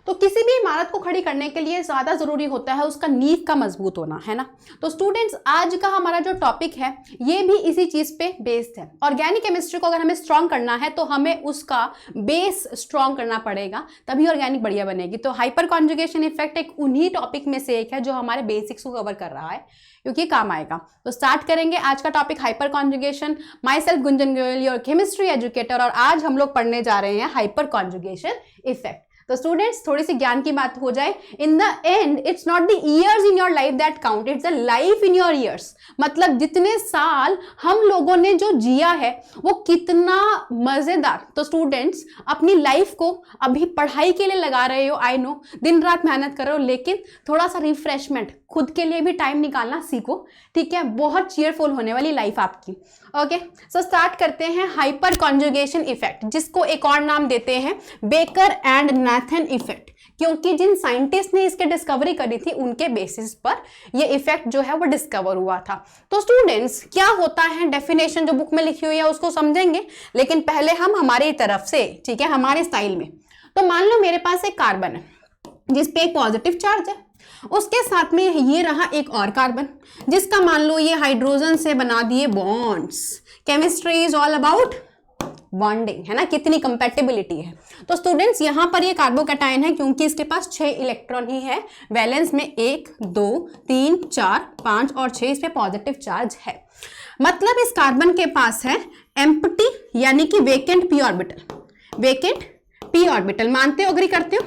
तो किसी भी इमारत को खड़ी करने के लिए ज्यादा जरूरी होता है उसका नींव का मजबूत होना, है ना। तो स्टूडेंट्स आज का हमारा जो टॉपिक है ये भी इसी चीज पे बेस्ड है। ऑर्गेनिक केमिस्ट्री को अगर हमें स्ट्रॉन्ग करना है तो हमें उसका बेस स्ट्रॉन्ग करना पड़ेगा, तभी ऑर्गेनिक बढ़िया बनेगी। तो हाइपर कॉन्जुगेशन इफेक्ट एक उन्हीं टॉपिक में से एक है जो हमारे बेसिक्स को कवर कर रहा है, क्योंकि काम आएगा। तो स्टार्ट करेंगे आज का topic hyper conjugation. My self Gunjan Goyal, your chemistry educator, और आज हम लोग पढ़ने जा रहे हैं हाइपर कॉन्जुगेशन इफेक्ट। तो स्टूडेंट्स थोड़ी सी ज्ञान की बात हो जाए। In the end it's not the years in your life that count, it's the life in your ears. मतलब जितने साल हम लोगों ने जो जिया है वो कितना मजेदार। तो स्टूडेंट्स अपनी लाइफ को अभी पढ़ाई के लिए लगा रहे हो, आई नो दिन रात मेहनत कर रहे हो, लेकिन थोड़ा सा रिफ्रेशमेंट खुद के लिए भी टाइम निकालना सीखो, ठीक है। बहुत चीयरफुल होने वाली लाइफ आपकी। ओके, सो स्टार्ट करते हैं हाइपर कॉन्जुगेशन इफेक्ट, जिसको एक और नाम देते हैं बेकर एंड नाथन इफेक्ट, क्योंकि जिन साइंटिस्ट ने इसके डिस्कवरी करी थी उनके बेसिस पर ये इफेक्ट जो है वो डिस्कवर हुआ था। तो स्टूडेंट्स क्या होता है, डेफिनेशन जो बुक में लिखी हुई है उसको समझेंगे, लेकिन पहले हम हमारी तरफ से, ठीक है, हमारे स्टाइल में। तो मान लो मेरे पास एक कार्बन है जिसपे एक पॉजिटिव चार्ज है, उसके साथ में ये रहा एक और कार्बन जिसका मान लो ये हाइड्रोजन से बना दिए bonds. Chemistry is all about bonding, है ना, कितनी कंपैटिबिलिटी है। तो स्टूडेंट्स यहाँ पर ये कार्बोकैटायन है क्योंकि इसके पास 6 इलेक्ट्रॉन ही है, वैलेंस में 1 2 3 4 5 और 6 इस पे पॉजिटिव चार्ज है। मतलब इस कार्बन के पास है एम्प्टी यानी कि vacant P orbital. Vacant P orbital मानते हो, अग्री करते हो?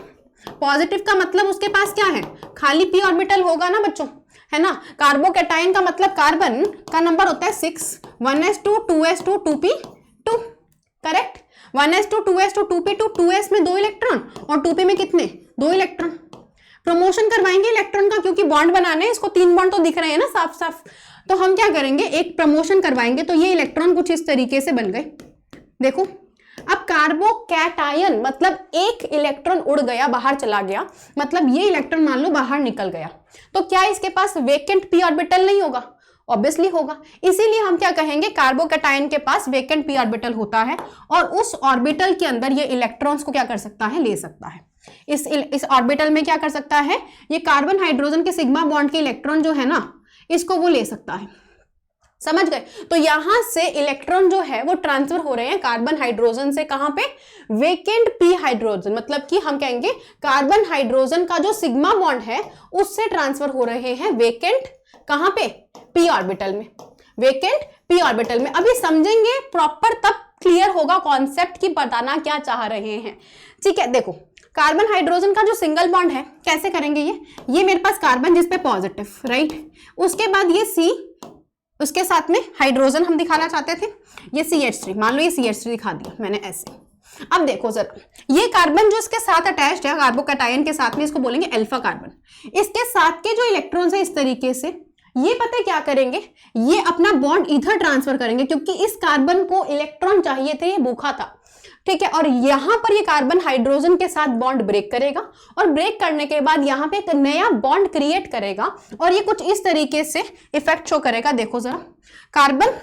पॉजिटिव का मतलब उसके पास क्या है, खाली पी ऑर्बिटल होगा ना बच्चों, है ना। कार्बोकैटायन का मतलब कार्बन का नंबर होता है 6, 1s2 2s2 2p2, correct. 1s2 2s2 2p2, 2s में 2 इलेक्ट्रॉन और 2p में कितने, 2 इलेक्ट्रॉन। प्रमोशन करवाएंगे इलेक्ट्रॉन का, क्योंकि बॉन्ड बनाने, इसको 3 बॉन्ड तो दिख रहे हैं ना साफ साफ। तो हम क्या करेंगे, एक प्रमोशन करवाएंगे। तो ये इलेक्ट्रॉन कुछ इस तरीके से बन गए, देखो। अब कार्बोकैटायन मतलब एक इलेक्ट्रॉन उड़ गया, बाहर चला गया, मतलब ये इलेक्ट्रॉन मान लो बाहर निकल गया, तो क्या इसके पास वेकेंट पी ऑर्बिटल नहीं होगा? ऑब्वियसली होगा। इसीलिए हम क्या कहेंगे, कार्बोकैटायन के पास वेकेंट पी ऑर्बिटल होता है और उस ऑर्बिटल के अंदर ये इलेक्ट्रॉन्स को क्या कर सकता है, ले सकता है। इस ऑर्बिटल में क्या कर सकता है, ये कार्बन हाइड्रोजन के सिग्मा बॉन्ड के इलेक्ट्रॉन जो है ना, इसको वो ले सकता है। समझ गए? तो यहां से इलेक्ट्रॉन जो है वो ट्रांसफर हो रहे हैं कार्बन हाइड्रोजन से, कहां पे, वेकेंट पी हाइड्रोजन। मतलब कि हम कहेंगे कार्बन हाइड्रोजन का जो सिग्मा बॉन्ड है उससे ट्रांसफर हो रहे हैं वेकेंट, कहां पे, पी ऑर्बिटल में, वेकेंट पी ऑर्बिटल में। अभी समझेंगे प्रॉपर, तब क्लियर होगा कॉन्सेप्ट की बताना क्या चाह रहे हैं, ठीक है। देखो कार्बन हाइड्रोजन का जो सिंगल बॉन्ड है कैसे करेंगे, ये मेरे पास कार्बन जिसपे पॉजिटिव, राइट, उसके बाद ये सी, उसके साथ में हाइड्रोजन हम दिखाना चाहते थे, ये CH3, मान लो ये CH3 दिखा दिया मैंने ऐसे। अब देखो जरा, ये कार्बन जो इसके साथ अटैच्ड है कार्बोकैटायन के साथ में, इसको बोलेंगे अल्फा कार्बन। इसके साथ के जो इलेक्ट्रॉन्स है इस तरीके से, ये पता है क्या करेंगे, ये अपना बॉन्ड इधर ट्रांसफर करेंगे, क्योंकि इस कार्बन को इलेक्ट्रॉन चाहिए थे, ये भूखा था, ठीक है। और यहां पर ये कार्बन हाइड्रोजन के साथ बॉन्ड ब्रेक करेगा और ब्रेक करने के बाद यहां पे एक नया बॉन्ड क्रिएट करेगा और ये कुछ इस तरीके से इफेक्ट शो करेगा। देखो जरा, कार्बन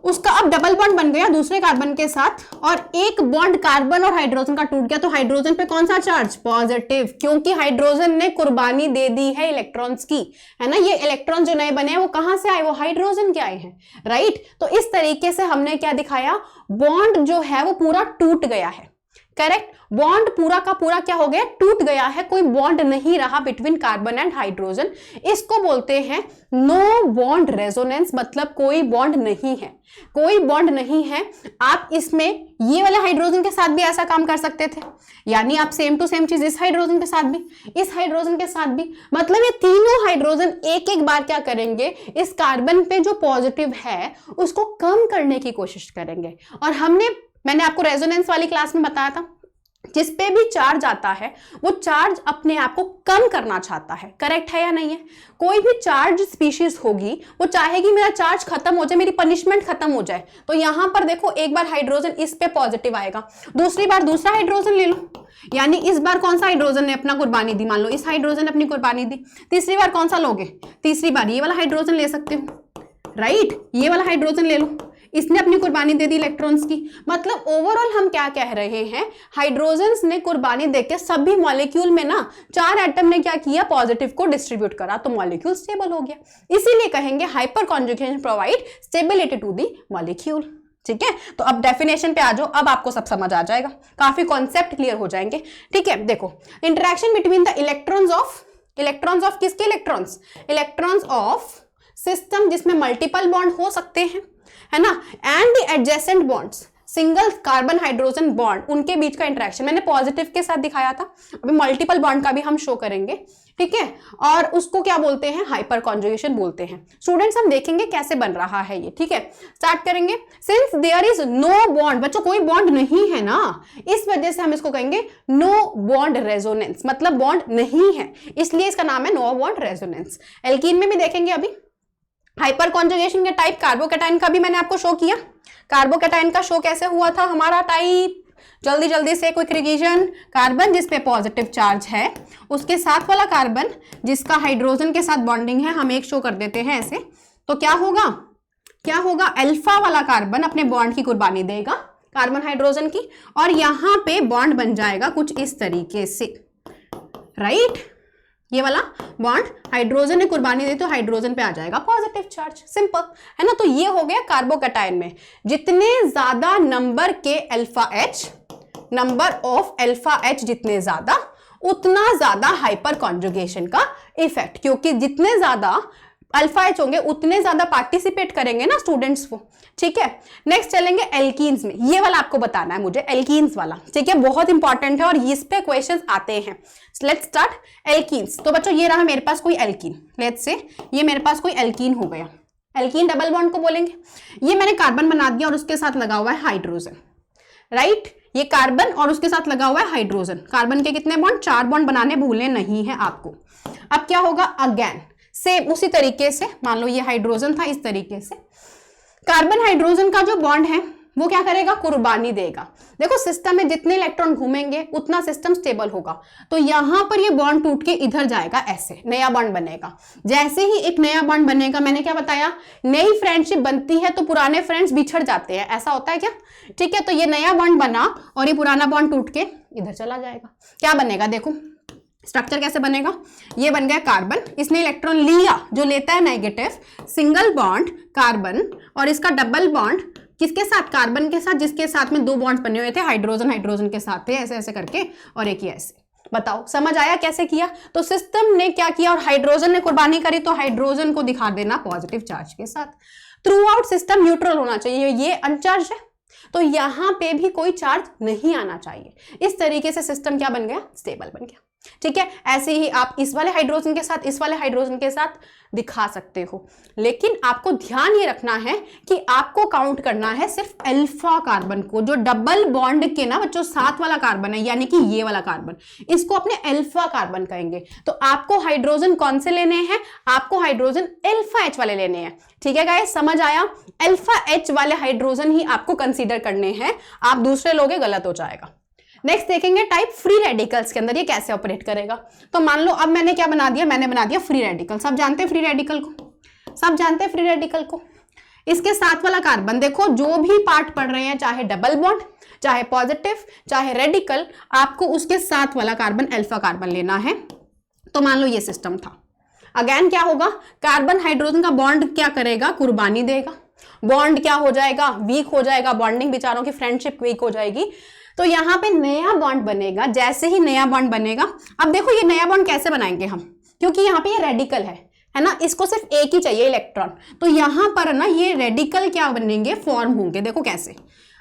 उसका अब डबल बॉन्ड बन गया दूसरे कार्बन के साथ और एक बॉन्ड कार्बन और हाइड्रोजन का टूट गया, तो हाइड्रोजन पे कौन सा चार्ज, पॉजिटिव, क्योंकि हाइड्रोजन ने कुर्बानी दे दी है इलेक्ट्रॉन्स की, है ना। ये इलेक्ट्रॉन जो नए बने हैं वो कहां से आए, वो हाइड्रोजन के आए हैं, राइट। तो इस तरीके से हमने क्या दिखाया, बॉन्ड जो है वो पूरा टूट गया है, करेक्ट। बॉन्ड पूरा का पूरा क्या हो गया, टूट गया है, कोई बॉन्ड नहीं रहा बिटवीन कार्बन एंड हाइड्रोजन। इसको बोलते हैं नो बॉन्ड रेजोनेंस, मतलब कोई बॉन्ड नहीं है, कोई बॉन्ड नहीं है। आप इसमें ये वाले हाइड्रोजन के साथ भी ऐसा काम कर सकते थे, यानी आप सेम टू सेम चीज इस हाइड्रोजन के साथ भी, इस हाइड्रोजन के साथ भी, मतलब ये तीनों हाइड्रोजन एक एक बार क्या करेंगे, इस कार्बन पे जो पॉजिटिव है उसको कम करने की कोशिश करेंगे। और मैंने आपको रेजोनेंस वाली क्लास में बताया था, जिस पे भी चार्ज आता है वो चार्ज अपने आप को कम करना चाहता है, करेक्ट है या नहीं है। कोई भी चार्ज स्पीशीज होगी वो चाहेगी मेरा चार्ज खत्म हो जाए, मेरी पनिशमेंट खत्म हो जाए। तो यहां पर देखो, एक बार हाइड्रोजन इस पे पॉजिटिव आएगा, दूसरी बार दूसरा हाइड्रोजन ले लो, यानी इस बार कौन सा हाइड्रोजन ने अपना कुर्बानी दी, मान लो इस हाइड्रोजन ने अपनी कुर्बानी दी, तीसरी बार कौन सा लोगे, तीसरी बार ये वाला हाइड्रोजन ले सकते हो, राइट, ये वाला हाइड्रोजन ले लो, इसने अपनी कुर्बानी दे दी इलेक्ट्रॉन्स की। मतलब ओवरऑल हम क्या कह रहे हैं, हाइड्रोजन्स ने कुर्बानी देके सभी मॉलिक्यूल में ना 4 एटम ने क्या किया, पॉजिटिव को डिस्ट्रीब्यूट करा, तो मॉलिक्यूल स्टेबल हो गया। इसीलिए कहेंगे hyper conjugation provide stability to the molecule. ठीक है, तो अब डेफिनेशन पे आ जाओ, अब आपको सब समझ आ जाएगा, काफी कॉन्सेप्ट क्लियर हो जाएंगे। ठीक है, देखो interaction between the electrons of किसके इलेक्ट्रॉन्स ऑफ सिस्टम जिसमें मल्टीपल बॉन्ड हो सकते हैं, है ना, and the adjacent bonds, single carbon hydrogen bond, उनके बीच का इंटरेक्शन मैंने पॉजिटिव के साथ दिखाया था, अभी मल्टीपल बॉन्ड का भी हम शो करेंगे। ठीक है, और उसको क्या बोलते हैं, हाइपर कॉन्जुगेशन बोलते हैं। स्टूडेंट्स हम देखेंगे कैसे बन रहा है ये। ठीक है, स्टार्ट करेंगे। Since there is no bond, बच्चों कोई बॉन्ड नहीं है ना, इस वजह से हम इसको कहेंगे नो बॉन्ड रेजोनेंस, मतलब बॉन्ड नहीं है, इसलिए इसका नाम है नो बॉन्ड रेजोनेंस। एल्कीन में भी देखेंगे अभी हाइपर कॉन्जुगेशन के टाइप। कार्बोकैटायन का भी मैंने आपको शो किया, कार्बोकैटायन का शो कैसे हुआ था हमारा टाइप, जल्दी से क्विक रिवीजन। कार्बन जिसपे पॉजिटिव चार्ज है, उसके साथ वाला कार्बन जिसका हाइड्रोजन के साथ बॉन्डिंग है, हम एक शो कर देते हैं ऐसे, तो क्या होगा, अल्फा वाला कार्बन अपने बॉन्ड की कुर्बानी देगा कार्बन हाइड्रोजन की, और यहां पे बॉन्ड बन जाएगा कुछ इस तरीके से, राइट। ये वाला बॉन्ड हाइड्रोजन ने कुर्बानी दी तो हाइड्रोजन पे आ जाएगा पॉजिटिव चार्ज, सिंपल है ना। तो ये हो गया कार्बोकैटायन में जितने ज्यादा नंबर के alpha H, number of alpha H जितने ज्यादा, उतना ज्यादा हाइपर कॉन्जुगेशन का इफेक्ट, क्योंकि जितने ज्यादा अल्फा एच होंगे उतने ज्यादा पार्टिसिपेट करेंगे ना स्टूडेंट्स वो। ठीक है, नेक्स्ट चलेंगे एल्कीन्स में, ये वाला आपको बताना है मुझे, एल्कीन्स वाला। ठीक है, बहुत इंपॉर्टेंट है और इस पे क्वेश्चंस आते हैं। Let's start alkenes. तो बच्चों ये रहा मेरे पास कोई एल्कीन, लेट्स से ये मेरे पास कोई एल्कीन हो गया, एल्कीन डबल बॉन्ड को बोलेंगे। ये मैंने कार्बन बना दिया और उसके साथ लगा हुआ है हाइड्रोजन, राइट। ये कार्बन और उसके साथ लगा हुआ है हाइड्रोजन, कार्बन के कितने बॉन्ड, 4 बॉन्ड बनाने भूले नहीं है आपको। अब क्या होगा, अगेन सेम उसी तरीके से, मान लो ये हाइड्रोजन था, इस तरीके से कार्बन हाइड्रोजन का जो बॉन्ड है वो क्या करेगा, कुर्बानी देगा। देखो सिस्टम में जितने इलेक्ट्रॉन घूमेंगे उतना सिस्टम स्टेबल होगा, तो यहां पर ये बॉन्ड टूट के इधर जाएगा, ऐसे नया बॉन्ड बनेगा। जैसे ही एक नया बॉन्ड बनेगा, मैंने क्या बताया, नई फ्रेंडशिप बनती है तो पुराने फ्रेंड्स बिछड़ जाते हैं, ऐसा होता है क्या। ठीक है, तो ये नया बॉन्ड बना और ये पुराना बॉन्ड टूट के इधर चला जाएगा। क्या बनेगा, देखो स्ट्रक्चर कैसे बनेगा, ये बन गया कार्बन, इसने इलेक्ट्रॉन लिया, जो लेता है नेगेटिव, सिंगल बॉन्ड कार्बन, और इसका डबल बॉन्ड किसके साथ, कार्बन के साथ, जिसके साथ में 2 बॉन्ड बने हुए थे, हाइड्रोजन के साथ थे, ऐसे ऐसे करके, और एक ही ऐसे। बताओ समझ आया कैसे किया। तो सिस्टम ने क्या किया, और हाइड्रोजन ने कुर्बानी करी, तो हाइड्रोजन को दिखा देना पॉजिटिव चार्ज के साथ। थ्रू आउट सिस्टम न्यूट्रल होना चाहिए, ये अनचार्ज है तो यहां पे भी कोई चार्ज नहीं आना चाहिए। इस तरीके से सिस्टम क्या बन गया, स्टेबल बन गया। ठीक है, ऐसे ही आप इस वाले हाइड्रोजन के साथ, इस वाले हाइड्रोजन के साथ दिखा सकते हो, लेकिन आपको ध्यान ये रखना है कि आपको काउंट करना है सिर्फ अल्फा कार्बन को, जो डबल बॉन्ड के ना बच्चों साथ वाला कार्बन है, यानी कि ये वाला कार्बन, इसको अपने अल्फा कार्बन कहेंगे। तो आपको हाइड्रोजन कौन से लेने हैं, आपको हाइड्रोजन अल्फा एच वाले लेने हैं। ठीक है गाइस, समझ आया, अल्फा एच वाले हाइड्रोजन ही आपको कंसीडर करने हैं, आप दूसरे लोगे गलत हो जाएगा। नेक्स्ट देखेंगे टाइप फ्री रेडिकल्स के अंदर ये कैसे ऑपरेट करेगा। तो मान लो अब मैंने क्या बना दिया, मैंने बना दिया फ्री रेडिकल। सब जानते हैं फ्री रेडिकल को, सब जानते हैं फ्री रेडिकल को। इसके साथ वाला कार्बन देखो, जो भी पार्ट पढ़ रहे हैं, चाहे डबल बॉन्ड, चाहे पॉजिटिव, चाहे रेडिकल, आपको उसके साथ वाला कार्बन अल्फा कार्बन लेना है। तो मान लो ये सिस्टम था, अगेन क्या होगा, कार्बन हाइड्रोजन का बॉन्ड क्या करेगा, कुर्बानी देगा, बॉन्ड क्या हो जाएगा, वीक हो जाएगा, बॉन्डिंग बेचारों की फ्रेंडशिप वीक हो जाएगी। तो यहां पे नया बॉन्ड बनेगा। जैसे ही नया बॉन्ड बनेगा, अब देखो ये नया बॉन्ड कैसे बनाएंगे हम, क्योंकि यहाँ पे ये रेडिकल है ना, इसको सिर्फ एक ही चाहिए इलेक्ट्रॉन, तो यहां पर ना ये रेडिकल क्या बनेंगे, फॉर्म होंगे। देखो कैसे,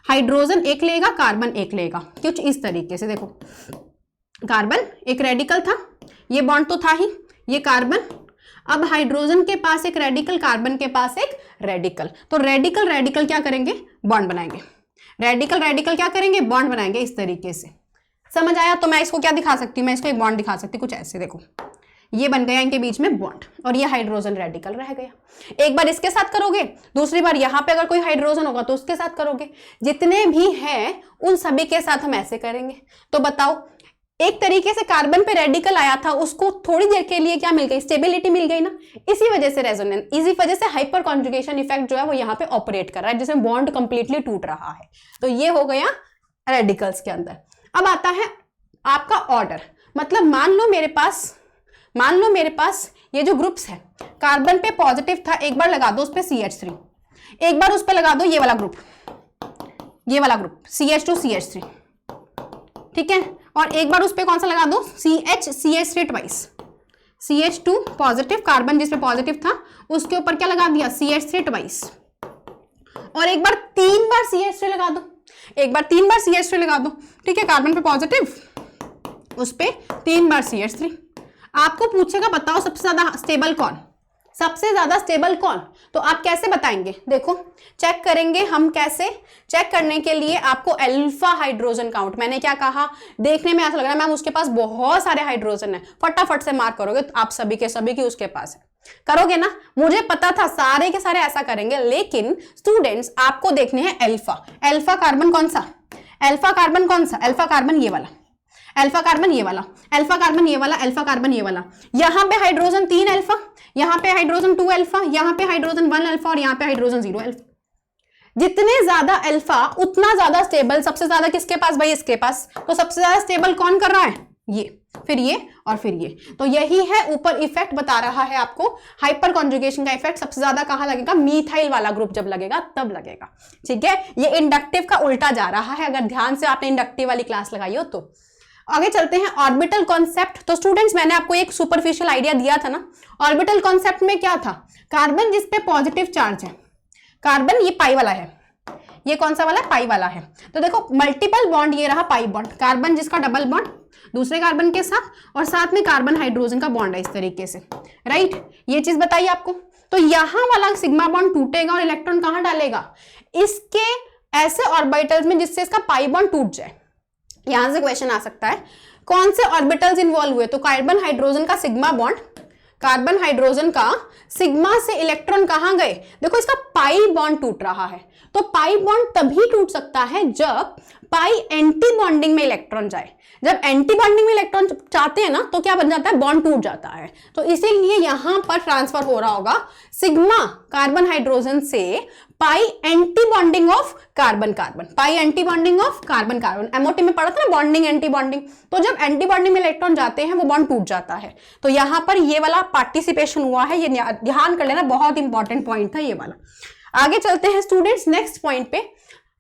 हाइड्रोजन एक लेगा, कार्बन एक लेगा, कुछ इस तरीके से। देखो कार्बन एक रेडिकल था, ये बॉन्ड तो था ही, ये कार्बन, अब हाइड्रोजन के पास एक रेडिकल, कार्बन के पास एक रेडिकल, तो रेडिकल रेडिकल क्या करेंगे, बॉन्ड बनाएंगे, रेडिकल रेडिकल क्या करेंगे, बॉन्ड बनाएंगे, इस तरीके से। समझ आया। तो मैं इसको क्या दिखा सकती हूँ, मैं इसको एक बॉन्ड दिखा सकती हूँ, कुछ ऐसे। देखो ये बन गया इनके बीच में बॉन्ड, और ये हाइड्रोजन रेडिकल रह गया। एक बार इसके साथ करोगे, दूसरी बार यहाँ पे अगर कोई हाइड्रोजन होगा तो उसके साथ करोगे, जितने भी हैं उन सभी के साथ हम ऐसे करेंगे। तो बताओ एक तरीके से कार्बन पे रेडिकल आया था, उसको थोड़ी देर के लिए क्या मिल गई, स्टेबिलिटी मिल गई ना, इसी वजह से रेजोनेंस, इसी वजह से हाइपर कॉन्जुगेशन इफेक्ट जो है वो यहाँ पे ऑपरेट कर रहा है, जिसमें बॉन्ड कंप्लीटली टूट रहा है। तो ये हो गया रेडिकल्स के अंदर। अब आता है आपका ऑर्डर, मतलब मान लो मेरे पास ये जो ग्रुप्स है, कार्बन पे पॉजिटिव था, एक बार लगा दो उस पे CH3, एक बार उस पे लगा दो ये वाला ग्रुप CH2 CH3, ठीक है, और एक बार उस पे कौन सा लगा दो CH3 twice, CH2 positive, carbon जिसपे पॉजिटिव था उसके ऊपर क्या लगा दिया CH3 ट्वाइस, और एक बार 3 बार CH3 लगा दो, CH3 लगा दो, ठीक है, कार्बन पे पॉजिटिव, उस पे 3 बार CH3। आपको पूछेगा बताओ सबसे ज्यादा स्टेबल कौन, तो आप कैसे बताएंगे, देखो चेक करेंगे हम, कैसे चेक करने के लिए आपको अल्फा हाइड्रोजन काउंट, मैंने क्या कहा, देखने में ऐसा लग रहा है मैम उसके पास बहुत सारे हाइड्रोजन है, फटाफट से मार्क करोगे तो आप सभी के उसके पास है, करोगे ना, मुझे पता था सारे के सारे ऐसा करेंगे, लेकिन स्टूडेंट्स आपको देखने हैं अल्फा कार्बन कौन सा, अल्फा कार्बन ये वाला, अल्फा कार्बन ये वाला, यहां पे हाइड्रोजन 3 अल्फा, यहां पे हाइड्रोजन 2 अल्फा, यहां पे हाइड्रोजन 1 अल्फा, और यहां पे हाइड्रोजन 0 अल्फा। जितने ज्यादा अल्फा उतना ज्यादा स्टेबल, सबसे ज्यादा किसके पास भाई, इसके पास, तो सबसे ज्यादा स्टेबल कौन कर रहा है, ये, फिर ये और फिर ये, तो यही है ऊपर इफेक्ट बता रहा है आपको, हाइपर कॉन्जुगेशन का इफेक्ट सबसे ज्यादा कहां लगेगा, मीथाइल वाला ग्रुप जब लगेगा तब लगेगा, ठीक है, ये इंडक्टिव का उल्टा जा रहा है, अगर ध्यान से आपने इंडक्टिव वाली क्लास लगाई हो तो। आगे चलते हैं ऑर्बिटल कॉन्सेप्ट। तो स्टूडेंट्स मैंने आपको एक सुपरफिशियल आइडिया दिया था ना, ऑर्बिटल कॉन्सेप्ट में क्या था, कार्बन जिस पे पॉजिटिव चार्ज है, कार्बन ये पाई वाला है, ये कौन सा वाला है, पाई वाला है, तो देखो मल्टीपल बॉन्ड, ये रहा पाई बॉन्ड, कार्बन जिसका डबल बॉन्ड दूसरे कार्बन के साथ, और साथ में कार्बन हाइड्रोजन का बॉन्ड है इस तरीके से, राइट, ये चीज बताइए आपको। तो यहां वाला सिग्मा बॉन्ड टूटेगा और इलेक्ट्रॉन कहां डालेगा, इसके ऐसे ऑर्बिटल्स में जिससे इसका पाई बॉन्ड टूट जाए। यहां से क्वेश्चन आ सकता है कौन से ऑर्बिटल्स इन्वॉल्व हुए, तो कार्बन हाइड्रोजन का सिग्मा बॉन्ड, कार्बन हाइड्रोजन का सिग्मा से इलेक्ट्रॉन कहां गए, देखो इसका पाई बॉन्ड टूट रहा है, तो पाई बॉन्ड तभी टूट सकता है जब पाई एंटी बॉन्डिंग में इलेक्ट्रॉन जाए, जब एंटी बॉन्डिंग में इलेक्ट्रॉन चाहते हैं ना तो क्या बन जाता है, बॉन्ड टूट जाता है, तो इसीलिए यहां पर ट्रांसफर हो रहा होगा सिग्मा कार्बन हाइड्रोजन से pi anti bonding of carbon carbon, pi anti bonding of carbon carbon, MOT में पढ़ा था ना बॉन्डिंग एंटी बॉन्डिंग, तो जब एंटी बॉन्डिंग में इलेक्ट्रॉन जाते हैं वो बॉन्ड टूट जाता है, तो यहां पर ये वाला पार्टिसिपेशन हुआ है, ये ध्यान कर लेना, बहुत इंपॉर्टेंट पॉइंट था ये वाला। आगे चलते हैं स्टूडेंट्स नेक्स्ट पॉइंट पे,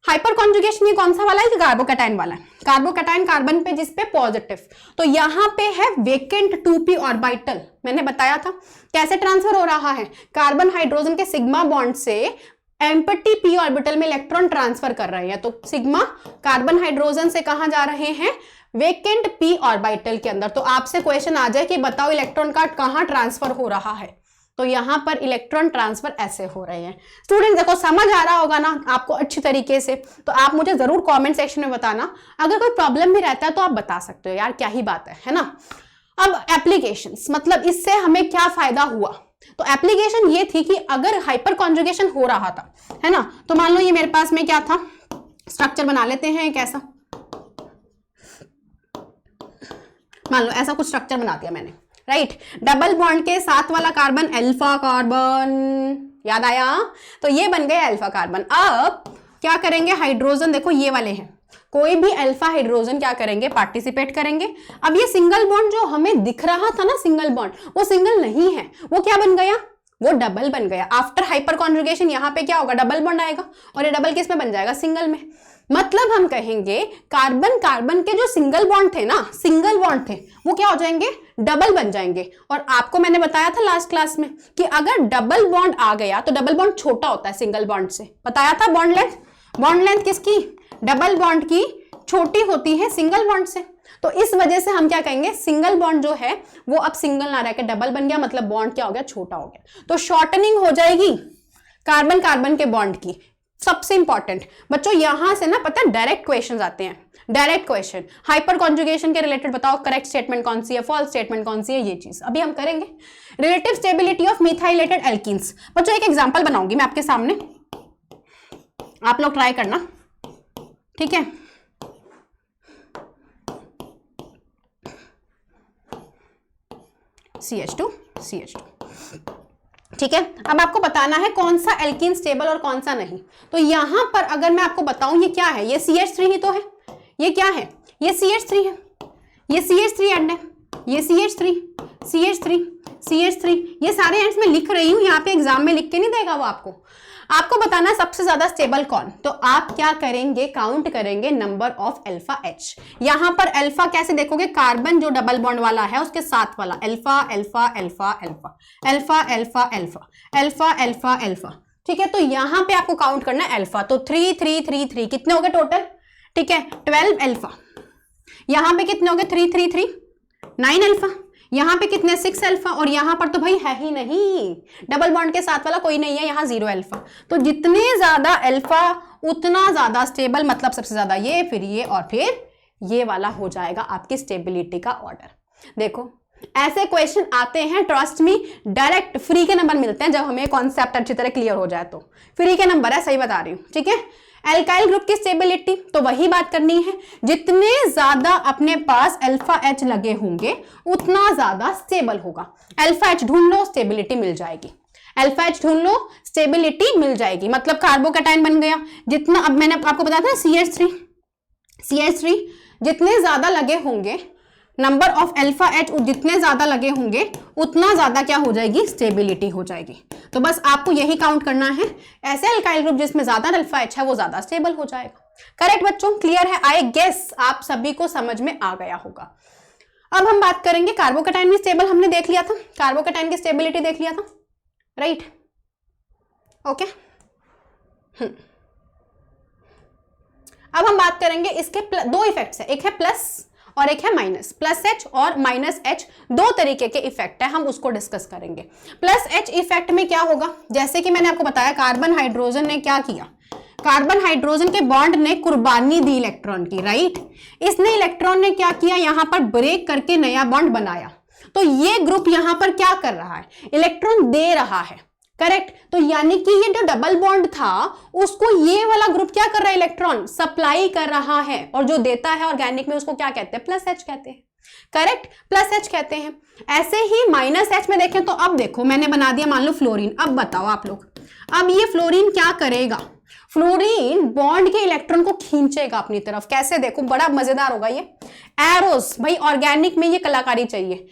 हाइपर कॉन्जुगेशन, ये कौन सा वाला है, कार्बोकैटायन वाला है, कार्बोकैटायन कार्बन पे जिस पे पॉजिटिव, तो यहां पे है वेकेंट 2p ऑर्बिटल, मैंने बताया था कैसे ट्रांसफर हो रहा है, कार्बन हाइड्रोजन के सिग्मा बॉन्ड से एम्प्टी p ऑर्बिटल में इलेक्ट्रॉन ट्रांसफर कर रहे हैं, तो सिग्मा कार्बन हाइड्रोजन से कहां जा रहे हैं, वेकेंट p ऑर्बिटल के अंदर। तो आपसे क्वेश्चन आ जाए कि बताओ इलेक्ट्रॉन का कहां ट्रांसफर हो रहा है, तो यहां पर इलेक्ट्रॉन ट्रांसफर ऐसे हो रहे हैं। स्टूडेंट देखो समझ आ रहा होगा ना आपको अच्छी तरीके से, तो आप मुझे जरूर कमेंट सेक्शन में बताना, अगर कोई प्रॉब्लम भी रहता है तो आप बता सकते हो, यार क्या ही बात है ना। अब एप्लीकेशंस, मतलब इससे हमें क्या फायदा हुआ, तो एप्लीकेशन ये थी कि अगर हाइपर कॉन्जुगेशन हो रहा था, है ना, तो मान लो ये मेरे पास में क्या था, स्ट्रक्चर बना लेते हैं कैसा, मान लो ऐसा कुछ स्ट्रक्चर बना दिया मैंने, राइट, डबल बॉन्ड के साथ वाला कार्बन अल्फा कार्बन, याद आया, तो ये बन गया अल्फा कार्बन। अब क्या करेंगे, हाइड्रोजन देखो ये वाले हैं, कोई भी अल्फा हाइड्रोजन क्या करेंगे, पार्टिसिपेट करेंगे। अब ये सिंगल बॉन्ड जो हमें दिख रहा था ना सिंगल बॉन्ड, वो सिंगल नहीं है, वो क्या बन गया, वो डबल बन गया। आफ्टर हाइपर कॉन्जुगेशन यहाँ पे क्या होगा, डबल बॉन्ड आएगा, और ये डबल किस में बन जाएगा, सिंगल में। मतलब हम कहेंगे कार्बन कार्बन के जो सिंगल बॉन्ड थे ना, सिंगल बॉन्ड थे, वो क्या हो जाएंगे, डबल बन जाएंगे। और आपको मैंने बताया था लास्ट क्लास में कि अगर डबल बॉन्ड आ गया तो डबल बॉन्ड छोटा होता है सिंगल बॉन्ड से, बताया था। बॉन्ड लेंथ किसकी, डबल बॉन्ड की छोटी होती है सिंगल बॉन्ड से, तो इस वजह से हम क्या कहेंगे, सिंगल बॉन्ड जो है वो अब सिंगल ना रह के डबल बन गया, मतलब बॉन्ड क्या हो गया, छोटा हो गया, तो शॉर्टनिंग हो जाएगी कार्बन कार्बन के बॉन्ड की। सबसे इंपॉर्टेंट बच्चों यहां से ना पता है डायरेक्ट क्वेश्चंस आते हैं, डायरेक्ट क्वेश्चन हाइपर कॉन्जुगेशन के रिलेटेड, बताओ करेक्ट स्टेटमेंट कौन सी है, फॉल्स स्टेटमेंट कौन सी है, ये चीज अभी हम करेंगे। Relative stability of methylated alkenes, बच्चों एक एग्जांपल बनाऊंगी मैं आपके सामने, आप लोग ट्राई करना, ठीक है। CH2 CH2। ठीक है, अब आपको बताना है कौन सा एल्कीन स्टेबल और कौन सा नहीं। तो यहां पर अगर मैं आपको बताऊं ये क्या है, ये CH3 ही तो है, ये क्या है, ये CH3 है, ये CH3 एंड है, ये CH3 CH3 CH3, ये सारे एंड्स में लिख रही हूं, यहाँ पे एग्जाम में लिख के नहीं देगा वो आपको। आपको बताना है सबसे ज्यादा स्टेबल कौन। तो आप क्या करेंगे, काउंट करेंगे नंबर ऑफ अल्फा H। यहां पर अल्फा कैसे देखोगे, कार्बन जो डबल बॉन्ड वाला है उसके साथ वाला, alpha alpha alpha alpha alpha alpha alpha alpha alpha alpha. ठीक है, तो यहां पे आपको काउंट करना है अल्फा। तो 3 3 3 3 कितने हो गए टोटल, ठीक है 12 अल्फा। यहां पे कितने हो गए 3 3 3 9 अल्फा। यहां पे कितने 6 अल्फा, और यहां पर तो भाई है ही नहीं, डबल बॉन्ड के साथ वाला कोई नहीं है, यहां 0 अल्फा। तो जितने ज्यादा अल्फा उतना ज्यादा स्टेबल, मतलब सबसे ज्यादा ये, फिर ये और फिर ये वाला हो जाएगा आपकी स्टेबिलिटी का ऑर्डर। देखो ऐसे क्वेश्चन आते हैं, ट्रस्ट मी, डायरेक्ट फ्री के नंबर मिलते हैं जब हमें कॉन्सेप्ट अच्छी तरह क्लियर हो जाए। तो फ्री के नंबर है, सही बता रही हूं, ठीक है। एल्काइल ग्रुप की स्टेबिलिटी तो वही बात करनी है, जितने ज्यादा अपने पास अल्फा H लगे होंगे उतना ज्यादा स्टेबल होगा। अल्फा H ढूंढ लो, स्टेबिलिटी मिल जाएगी। अल्फा H ढूंढ लो, स्टेबिलिटी मिल जाएगी, मतलब कार्बोकैटायन बन गया। जितना अब मैंने आपको बताया था CH3 जितने ज्यादा लगे होंगे, नंबर ऑफ अल्फा H जितने ज्यादा लगे होंगे उतना ज्यादा क्या हो जाएगी, स्टेबिलिटी हो जाएगी। तो बस आपको यही काउंट करना है, ऐसे अल्काइल ग्रुप जिसमें ज्यादा अल्फा H है वो ज्यादा स्टेबल हो जाएगा। करेक्ट बच्चों, क्लियर है? आई गेस आप सभी को समझ में आ गया होगा। अब हम बात करेंगे कार्बोकैटायन भी स्टेबल, हमने देख लिया था, कार्बोकैटायन की स्टेबिलिटी देख लिया था, राइट, ओके। अब हम बात करेंगे इसके दो इफेक्ट्स है, एक है प्लस और एक है माइनस। प्लस H और माइनस H दो तरीके के इफेक्ट है, हम उसको डिस्कस करेंगे। प्लस H इफेक्ट में क्या होगा, जैसे कि मैंने आपको बताया कार्बन हाइड्रोजन ने क्या किया, कार्बन हाइड्रोजन के बॉन्ड ने कुर्बानी दी इलेक्ट्रॉन की, राइट। इसने इलेक्ट्रॉन ने क्या किया, यहां पर ब्रेक करके नया बॉन्ड बनाया। तो ये ग्रुप यहां पर क्या कर रहा है, इलेक्ट्रॉन दे रहा है, करेक्ट। तो यानी कि ये जो डबल बॉन्ड था उसको ये वाला ग्रुप क्या कर रहा है, इलेक्ट्रॉन सप्लाई कर रहा है, और जो देता है ऑर्गेनिक में उसको क्या कहते हैं, प्लस H कहते हैं, करेक्ट, प्लस H कहते हैं। ऐसे ही माइनस H में देखें तो अब देखो मैंने बना दिया मान लो फ्लोरीन। अब बताओ आप लोग, अब ये फ्लोरीन क्या करेगा, फ्लोरीन बॉन्ड के इलेक्ट्रॉन को खींचेगा अपनी तरफ। कैसे, देखो बड़ा मजेदार होगा ये, एरोस, भाई ऑर्गेनिक में ये कलाकारी चाहिए।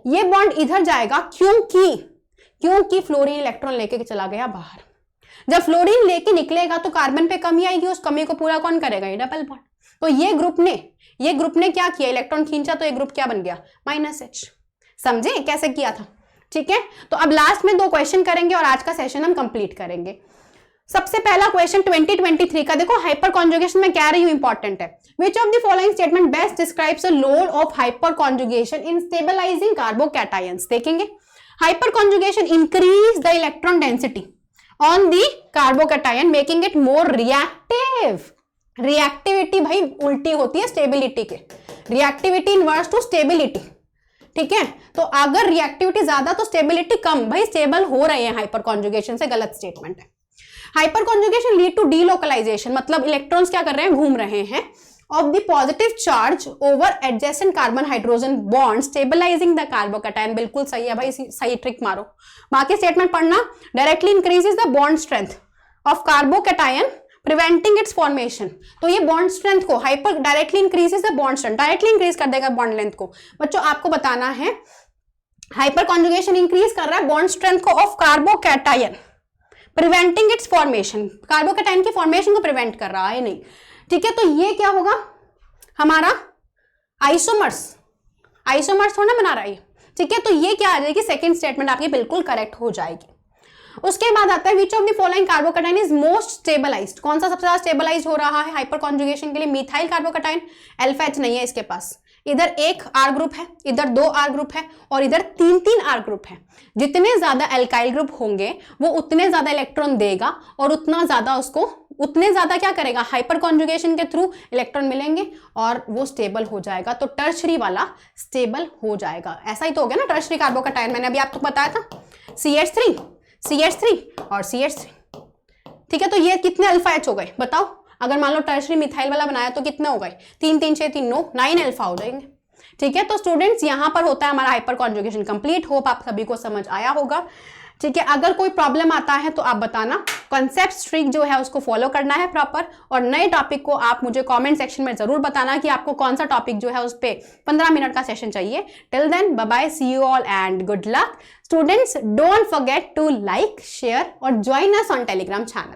ये बॉन्ड इधर जाएगा क्योंकि फ्लोरीन इलेक्ट्रॉन लेके चला गया बाहर। जब फ्लोरीन लेके निकलेगा तो कार्बन पे कमी आएगी, उस कमी को पूरा कौन करेगा, ये डबल बॉन्ड। तो ये ग्रुप ने क्या किया, इलेक्ट्रॉन खींचा, तो ये ग्रुप क्या बन गया, माइनस H। समझे कैसे किया था, ठीक है। तो अब लास्ट में 2 क्वेश्चन करेंगे और आज का सेशन हम कंप्लीट करेंगे। सबसे पहला क्वेश्चन 2023 का देखो, हाइपर कॉन्जुगेशन में कह रही हूं इंपॉर्टेंट है। Which of the following statement best describes the load of hyper conjugation in stabilizing carbocations. देखेंगे, hyper conjugation increase the electron density on the carbocation making it more reactive. Reactivity भाई उल्टी होती है स्टेबिलिटी के, reactivity inverse two stability, ठीक है। तो अगर रिएक्टिविटी ज्यादा तो स्टेबिलिटी कम, भाई स्टेबल हो रहे हैं हाइपर कॉन्जुगेशन से, गलत स्टेटमेंट है। Hyper conjugation lead to delocalisation, मतलब इलेक्ट्रॉन्स क्या कर रहे हैं, घूम रहे हैं, of the positive charge over adjacent carbon hydrogen bond stabilising the carbocation. बिल्कुल सही है भाई, सही ट्रिक मारो। बाकी स्टेटमेंट पढ़ना, directly increases the bond strength of carbocation preventing it's formation. तो ये बॉन्ड स्ट्रेंथ को hyper directly increases the bond strength, directly increase कर देगा बॉन्ड लेंथ को। बच्चों आपको बताना है हाइपर कॉन्जुगेशन इंक्रीज कर रहा है बॉन्ड स्ट्रेंथ को of carbocation, preventing it's formation, carbocation की फॉर्मेशन को प्रिवेंट कर रहा है नहीं, ठीक है। तो ये क्या होगा हमारा आइसोमर्स थोड़ा बना रहा है, ठीक है। तो ये क्या आ जाएगी, सेकंड स्टेटमेंट आपकी बिल्कुल करेक्ट हो जाएगी। उसके बाद आता है which of the following carbocation is most stabilised, कौन सा सबसे ज्यादा स्टेबलाइज हो रहा है हाइपर कॉन्जुगेशन के लिए, मिथाइल कार्बोकैटायन। अल्फा H नहीं है इसके पास, इधर एक R ग्रुप है, इधर 2 R ग्रुप है और इधर 3 R ग्रुप है। जितने ज्यादा एल्काइल ग्रुप होंगे वो उतने ज्यादा इलेक्ट्रॉन देगा और उतने ज्यादा क्या करेगा, हाइपर कॉन्जुगेशन के थ्रू इलेक्ट्रॉन मिलेंगे और वो स्टेबल हो जाएगा। तो टर्शरी वाला स्टेबल हो जाएगा। ऐसा ही तो हो गया ना टर्शरी कार्बोकैटायन, मैंने अभी आपको बताया था, CH3 और CH3, ठीक है। तो ये कितने अल्फा H हो गए बताओ, अगर मान लो टर्शरी मिथाइल वाला बनाया तो कितने हो गए, 3 3 6 3 9 अल्फा हो जाएंगे। ठीक है, तो स्टूडेंट्स यहाँ पर होता है हमारा हाइपर कॉन्जुगेशन कंप्लीट। होप आप सभी को समझ आया होगा। ठीक है, अगर कोई प्रॉब्लम आता है तो आप बताना। कॉन्सेप्ट ट्रिक जो है उसको फॉलो करना है प्रॉपर, और नए टॉपिक को आप मुझे कमेंट सेक्शन में जरूर बताना कि आपको कौन सा टॉपिक जो है उस पे 15 मिनट का सेशन चाहिए। Till then bye bye, see you all and good luck. Students don't forget to like, share और join us on Telegram channel.